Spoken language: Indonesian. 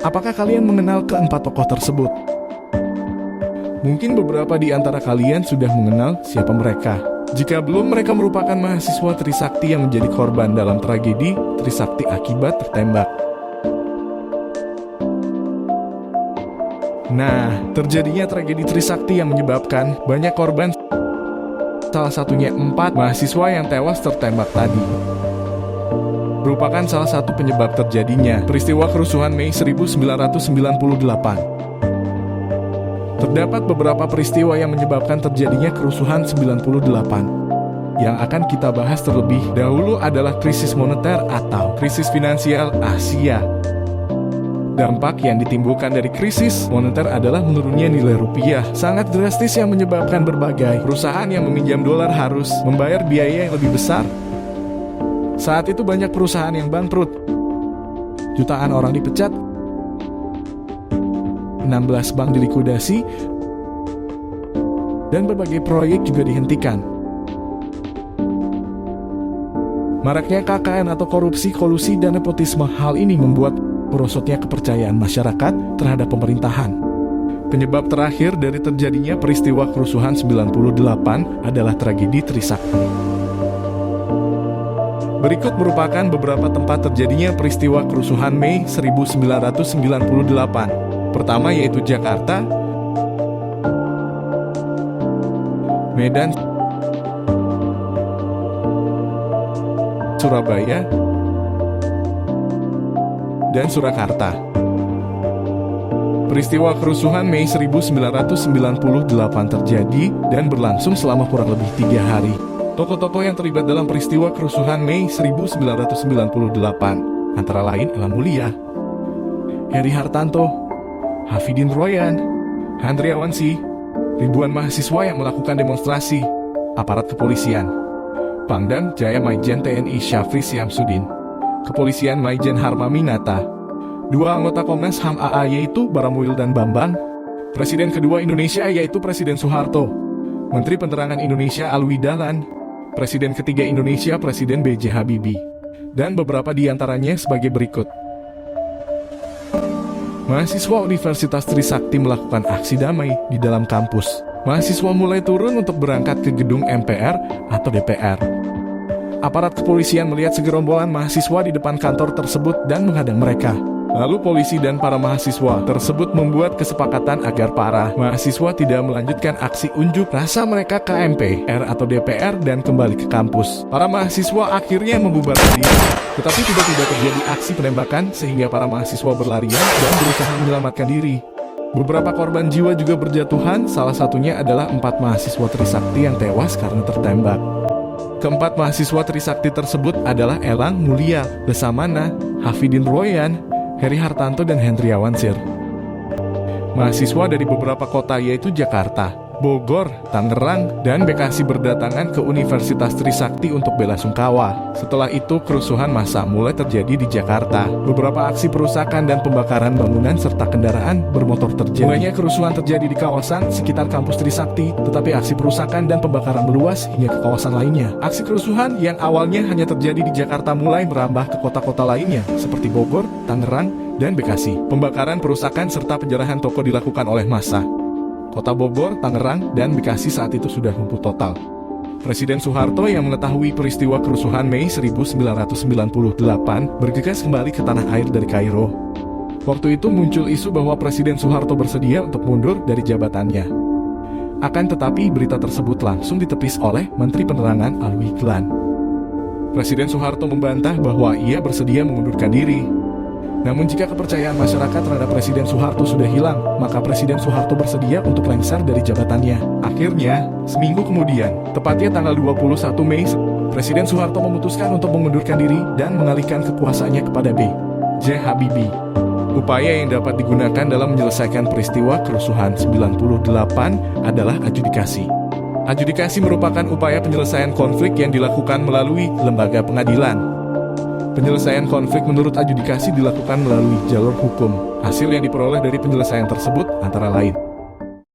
Apakah kalian mengenal keempat tokoh tersebut? Mungkin beberapa di antara kalian sudah mengenal siapa mereka. Jika belum, mereka merupakan mahasiswa Trisakti yang menjadi korban dalam tragedi Trisakti akibat tertembak. Nah, terjadinya tragedi Trisakti yang menyebabkan banyak korban, salah satunya 4 mahasiswa yang tewas tertembak tadi, merupakan salah satu penyebab terjadinya peristiwa kerusuhan Mei 1998. Terdapat beberapa peristiwa yang menyebabkan terjadinya kerusuhan 98. Yang akan kita bahas terlebih dahulu adalah krisis moneter atau krisis finansial Asia. Dampak yang ditimbulkan dari krisis moneter adalah menurunnya nilai rupiah sangat drastis yang menyebabkan berbagai perusahaan yang meminjam dolar harus membayar biaya yang lebih besar. Saat itu banyak perusahaan yang bangkrut, jutaan orang dipecat, 16 bank dilikuidasi, dan berbagai proyek juga dihentikan. Maraknya KKN atau korupsi, kolusi, dan nepotisme, hal ini membuat merosotnya kepercayaan masyarakat terhadap pemerintahan. Penyebab terakhir dari terjadinya peristiwa kerusuhan 98 adalah tragedi Trisakti. Berikut merupakan beberapa tempat terjadinya peristiwa kerusuhan Mei 1998. Pertama yaitu Jakarta, Medan, Surabaya, dan Surakarta. Peristiwa kerusuhan Mei 1998 terjadi dan berlangsung selama kurang lebih 3 hari. Tokoh-tokoh yang terlibat dalam peristiwa kerusuhan Mei 1998 antara lain Ella Mulia, Heri Hartanto, Hafidin Royan, Handriawan Syih, ribuan mahasiswa yang melakukan demonstrasi, aparat kepolisian, Pangdam Jaya Maijen TNI Syafri Syamsuddin, Kepolisian Maijen Harmaminata, 2 anggota Komnas HAM AA yaitu Baramuil dan Bambang, Presiden kedua Indonesia yaitu Presiden Soeharto, Menteri Penerangan Indonesia Alwi Dahlan, Presiden ketiga Indonesia Presiden B.J. Habibie, dan beberapa di antaranya sebagai berikut. Mahasiswa Universitas Trisakti melakukan aksi damai di dalam kampus. Mahasiswa mulai turun untuk berangkat ke gedung MPR atau DPR. Aparat kepolisian melihat segerombolan mahasiswa di depan kantor tersebut dan menghadang mereka. Lalu polisi dan para mahasiswa tersebut membuat kesepakatan agar para mahasiswa tidak melanjutkan aksi unjuk rasa mereka ke MPR atau DPR dan kembali ke kampus. Para mahasiswa akhirnya membubarkan diri, tetapi tiba-tiba terjadi aksi penembakan sehingga para mahasiswa berlarian dan berusaha menyelamatkan diri. Beberapa korban jiwa juga berjatuhan, salah satunya adalah 4 mahasiswa Trisakti yang tewas karena tertembak. Keempat mahasiswa Trisakti tersebut adalah Ella Mulia, Lesamana, Hafidin Royan, Heri Hartanto, dan Handriawan Syih. Mahasiswa dari beberapa kota yaitu Jakarta, Bogor, Tangerang, dan Bekasi berdatangan ke Universitas Trisakti untuk belasungkawa. Setelah itu kerusuhan massa mulai terjadi di Jakarta. Beberapa aksi perusakan dan pembakaran bangunan serta kendaraan bermotor terjadi. Mulanya kerusuhan terjadi di kawasan sekitar kampus Trisakti, tetapi aksi perusakan dan pembakaran meluas hingga ke kawasan lainnya. Aksi kerusuhan yang awalnya hanya terjadi di Jakarta mulai merambah ke kota-kota lainnya seperti Bogor, Tangerang, dan Bekasi. Pembakaran, perusakan, serta penjarahan toko dilakukan oleh massa. Kota Bogor, Tangerang, dan Bekasi saat itu sudah lumpuh total. Presiden Soeharto yang mengetahui peristiwa kerusuhan Mei 1998 bergegas kembali ke tanah air dari Kairo. Waktu itu muncul isu bahwa Presiden Soeharto bersedia untuk mundur dari jabatannya. Akan tetapi berita tersebut langsung ditepis oleh Menteri Penerangan Alwi Dahlan. Presiden Soeharto membantah bahwa ia bersedia mengundurkan diri. Namun jika kepercayaan masyarakat terhadap Presiden Soeharto sudah hilang, maka Presiden Soeharto bersedia untuk lengser dari jabatannya. Akhirnya, seminggu kemudian, tepatnya tanggal 21 Mei, Presiden Soeharto memutuskan untuk mengundurkan diri dan mengalihkan kekuasaannya kepada B.J. Habibie. Upaya yang dapat digunakan dalam menyelesaikan peristiwa kerusuhan 98 adalah adjudikasi. Adjudikasi merupakan upaya penyelesaian konflik yang dilakukan melalui lembaga pengadilan. Penyelesaian konflik menurut adjudikasi dilakukan melalui jalur hukum. Hasil yang diperoleh dari penyelesaian tersebut antara lain